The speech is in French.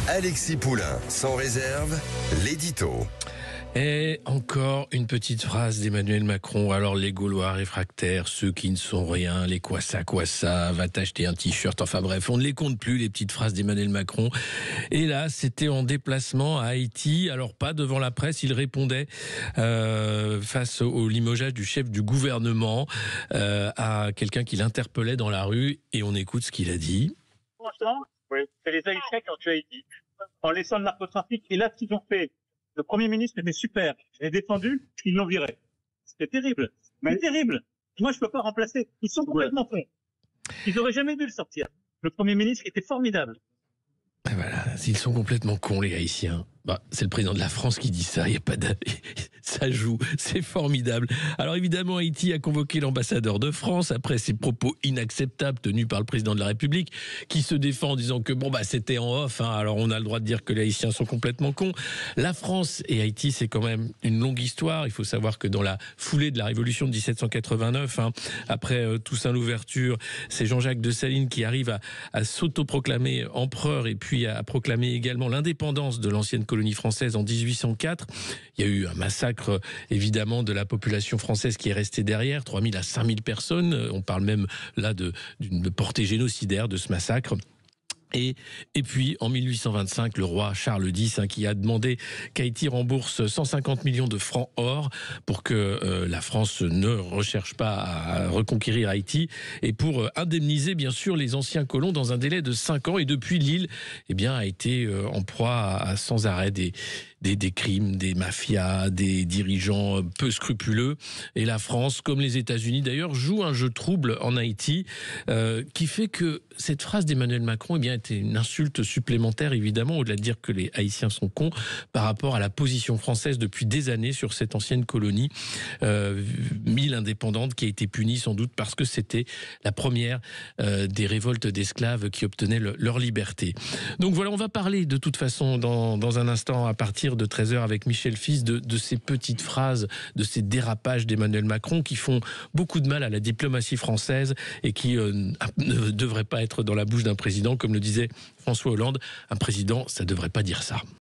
Alexis Poulain, sans réserve, l'édito. Et encore une petite phrase d'Emmanuel Macron. Alors les Gaulois réfractaires, ceux qui ne sont rien, les quoi ça, va t'acheter un t-shirt. Enfin bref, on ne les compte plus, les petites phrases d'Emmanuel Macron. Et là, c'était en déplacement à Haïti. Alors pas devant la presse, il répondait face au limogeage du chef du gouvernement à quelqu'un qui l'interpellait dans la rue. Et on écoute ce qu'il a dit. Franchement, oui, c'est les Haïtiens qui ont tué Haïti. En laissant le narcotrafic, et là, ce qu'ils ont fait, le Premier ministre était super. Il est défendu, ils l'ont viré. C'était terrible. Mais terrible. Moi, je peux pas remplacer. Ils sont complètement cons. Ils auraient jamais dû le sortir. Le Premier ministre était formidable. Et voilà, s'ils sont complètement cons, les Haïtiens. Bah, c'est le président de la France qui dit ça. Il y a pas ça joue, c'est formidable. Alors évidemment, Haïti a convoqué l'ambassadeur de France après ces propos inacceptables tenus par le président de la République, qui se défend en disant que c'était en off. Alors on a le droit de dire que les Haïtiens sont complètement cons. La France et Haïti, c'est quand même une longue histoire. Il faut savoir que dans la foulée de la Révolution de 1789, après Toussaint Louverture, c'est Jean-Jacques Dessalines qui arrive à s'autoproclamer empereur et puis à proclamer également l'indépendance de l'ancienne colonie française en 1804. Il y a eu un massacre, évidemment, de la population française qui est restée derrière, 3000 à 5000 personnes. On parle même là d'une portée génocidaire de ce massacre. Et puis, en 1825, le roi Charles X, qui a demandé qu'Haïti rembourse 150 millions de francs or pour que la France ne recherche pas à reconquérir Haïti et pour indemniser, bien sûr, les anciens colons dans un délai de 5 ans. Et depuis, l'île a été en proie à sans arrêt des crimes, des mafias, des dirigeants peu scrupuleux. Et la France, comme les États-Unis d'ailleurs, joue un jeu trouble en Haïti qui fait que cette phrase d'Emmanuel Macron était une insulte supplémentaire, évidemment, au-delà de dire que les Haïtiens sont cons, par rapport à la position française depuis des années sur cette ancienne colonie, île indépendante, qui a été punie sans doute parce que c'était la première des révoltes d'esclaves qui obtenaient leur liberté. Donc voilà, on va parler de toute façon dans un instant à partir de 13h avec Michel Fils de ces petites phrases, de ces dérapages d'Emmanuel Macron qui font beaucoup de mal à la diplomatie française et qui ne devraient pas être dans la bouche d'un président, comme le disait François Hollande. Un président, ça ne devrait pas dire ça.